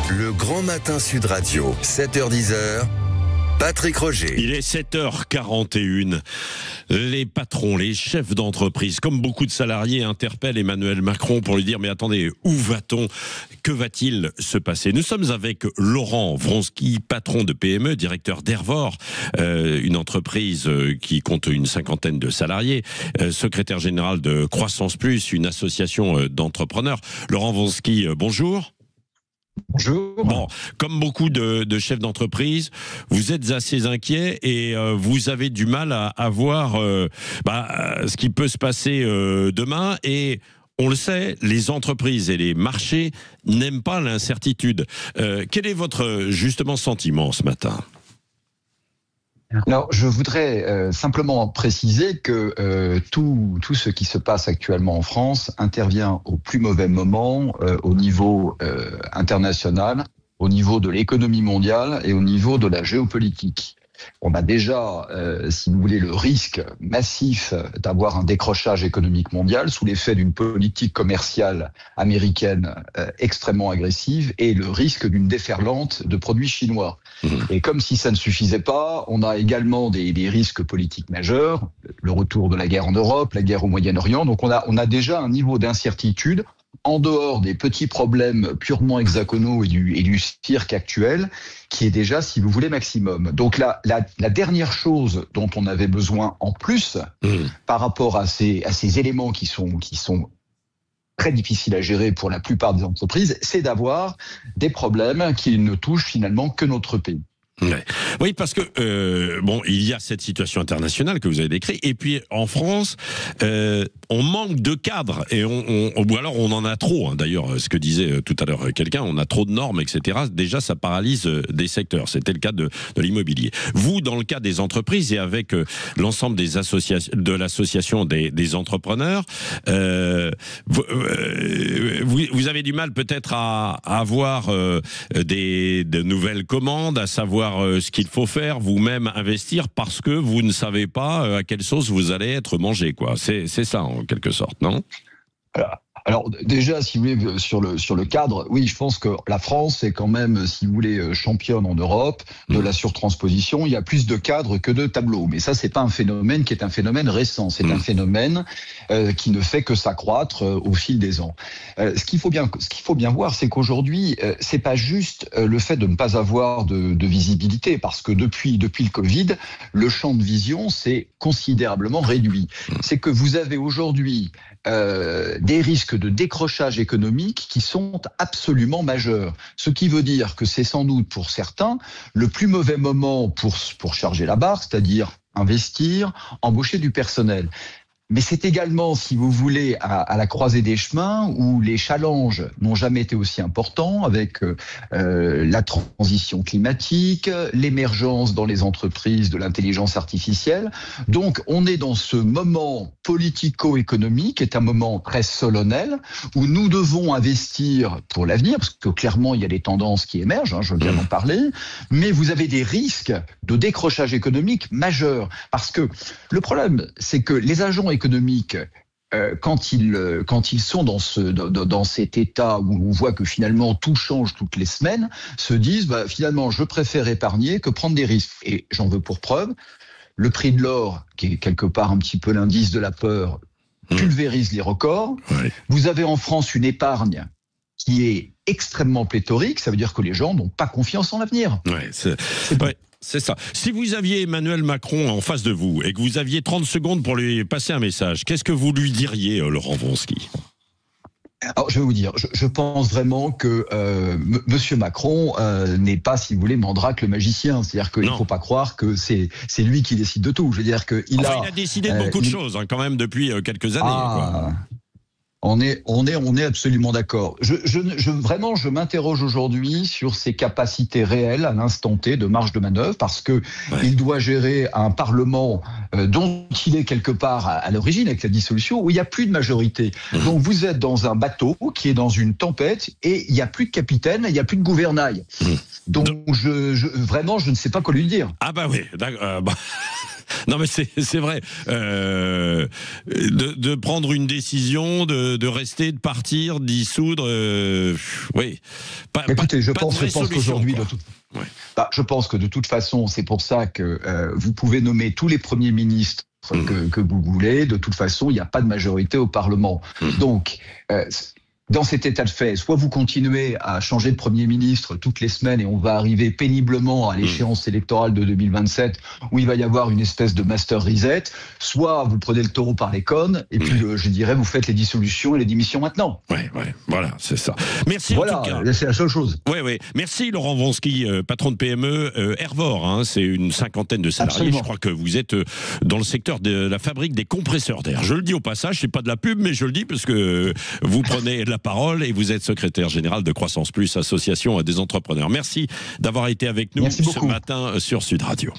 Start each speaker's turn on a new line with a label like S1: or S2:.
S1: Le Grand Matin Sud Radio, 7h-10h, Patrick Roger.
S2: Il est 7h41. Les patrons, les chefs d'entreprise, comme beaucoup de salariés, interpellent Emmanuel Macron pour lui dire « Mais attendez, où va-t-on ? Que va-t-il se passer ?» Nous sommes avec Laurent Vronsky, patron de PME, directeur d'Hervor, une entreprise qui compte une 50aine de salariés, secrétaire général de Croissance Plus, une association d'entrepreneurs. Laurent Vronsky, bonjour.
S3: Bonjour.
S2: Bon, comme beaucoup de chefs d'entreprise, vous êtes assez inquiets et vous avez du mal à voir ce qui peut se passer demain. Et on le sait, les entreprises et les marchés n'aiment pas l'incertitude. Quel est votre justement sentiment ce matin ?
S3: Alors, je voudrais simplement préciser que tout ce qui se passe actuellement en France intervient au plus mauvais moment au niveau international, au niveau de l'économie mondiale et au niveau de la géopolitique. On a déjà, si vous voulez, le risque massif d'avoir un décrochage économique mondial sous l'effet d'une politique commerciale américaine extrêmement agressive et le risque d'une déferlante de produits chinois. Et comme si ça ne suffisait pas, on a également des risques politiques majeurs, le retour de la guerre en Europe, la guerre au Moyen-Orient. Donc on a déjà un niveau d'incertitude en dehors des petits problèmes purement hexagonaux et du cirque actuel, qui est déjà, si vous voulez, maximum. Donc la dernière chose dont on avait besoin en plus, par rapport à ces éléments qui sont très difficiles à gérer pour la plupart des entreprises, c'est d'avoir des problèmes qui ne touchent finalement que notre pays.
S2: Ouais. Oui, parce que il y a cette situation internationale que vous avez décrite, et puis en France, on manque de cadres, et ou alors on en a trop. Hein, d'ailleurs, ce que disait tout à l'heure quelqu'un, on a trop de normes, etc. Déjà, ça paralyse des secteurs. C'était le cas de l'immobilier. Vous, dans le cas des entreprises et avec l'ensemble des associations, de l'association des entrepreneurs, vous avez du mal peut-être à avoir de nouvelles commandes, à savoir ce qu'il faut faire, vous-même investir, parce que vous ne savez pas à quelle sauce vous allez être mangé, quoi. C'est ça, en quelque sorte, non ?
S3: Alors déjà, si vous voulez, sur le cadre, oui, je pense que la France est quand même, si vous voulez, championne en Europe de la surtransposition. Il y a plus de cadres que de tableaux. Mais ça, c'est pas un phénomène qui est un phénomène récent. C'est un phénomène qui ne fait que s'accroître au fil des ans. Ce qu'il faut bien voir, c'est qu'aujourd'hui, c'est pas juste le fait de ne pas avoir de visibilité, parce que depuis le Covid, le champ de vision s'est considérablement réduit. C'est que vous avez aujourd'hui des risques de décrochage économique qui sont absolument majeurs. Ce qui veut dire que c'est sans doute pour certains le plus mauvais moment pour charger la barre, c'est-à-dire investir, embaucher du personnel. Mais c'est également, si vous voulez, à la croisée des chemins où les challenges n'ont jamais été aussi importants, avec la transition climatique, l'émergence dans les entreprises de l'intelligence artificielle. Donc, on est dans ce moment politico-économique, qui est un moment très solennel, où nous devons investir pour l'avenir, parce que clairement, il y a des tendances qui émergent, je viens d'en parler, mais vous avez des risques de décrochage économique majeurs. Parce que le problème, c'est que les agents économiques, quand ils sont dans cet état où on voit que finalement tout change toutes les semaines, se disent finalement je préfère épargner que prendre des risques. Et j'en veux pour preuve, le prix de l'or, qui est quelque part un petit peu l'indice de la peur, pulvérise les records. Ouais. Vous avez en France une épargne qui est extrêmement pléthorique, ça veut dire que les gens n'ont pas confiance en l'avenir.
S2: C'est ça. Si vous aviez Emmanuel Macron en face de vous et que vous aviez 30 secondes pour lui passer un message, qu'est-ce que vous lui diriez, Laurent Vronsky ?
S3: Alors, je vais vous dire, je pense vraiment que Monsieur Macron n'est pas, si vous voulez, Mandrake le magicien. C'est-à-dire qu'il ne faut pas croire que c'est lui qui décide de tout. Je veux dire qu'il
S2: a décidé de beaucoup de choses, quand même, depuis quelques années. Quoi.
S3: On est absolument d'accord. Vraiment, je m'interroge aujourd'hui sur ses capacités réelles à l'instant T de marge de manœuvre, parce que il doit gérer un Parlement dont il est quelque part à l'origine avec la dissolution, où il n'y a plus de majorité. Donc vous êtes dans un bateau qui est dans une tempête et il n'y a plus de capitaine, il n'y a plus de gouvernail. Donc vraiment, je ne sais pas quoi lui dire.
S2: Ah bah oui, d'accord. Non, mais c'est vrai. De prendre une décision, de rester, de partir, dissoudre. Oui.
S3: Écoutez, je pense qu'aujourd'hui,
S2: Ouais.
S3: je pense que de toute façon, c'est pour ça que vous pouvez nommer tous les premiers ministres que vous voulez. De toute façon, il n'y a pas de majorité au Parlement. Donc, dans cet état de fait, soit vous continuez à changer de Premier ministre toutes les semaines et on va arriver péniblement à l'échéance électorale de 2027 où il va y avoir une espèce de master reset, soit vous prenez le taureau par les cornes et puis je dirais vous faites les dissolutions et les démissions maintenant.
S2: Ouais, voilà, c'est ça. Merci
S3: voilà,
S2: en tout cas.
S3: C'est la seule chose.
S2: Oui. Merci Laurent Wronski, patron de PME Hervor, hein, c'est une 50aine de salariés.
S3: Absolument.
S2: Je crois que vous êtes dans le secteur de la fabrique des compresseurs d'air. Je le dis au passage, c'est pas de la pub, mais je le dis parce que vous prenez la parole et vous êtes secrétaire général de Croissance Plus, association des entrepreneurs. Merci d'avoir été avec nous ce matin sur Sud Radio.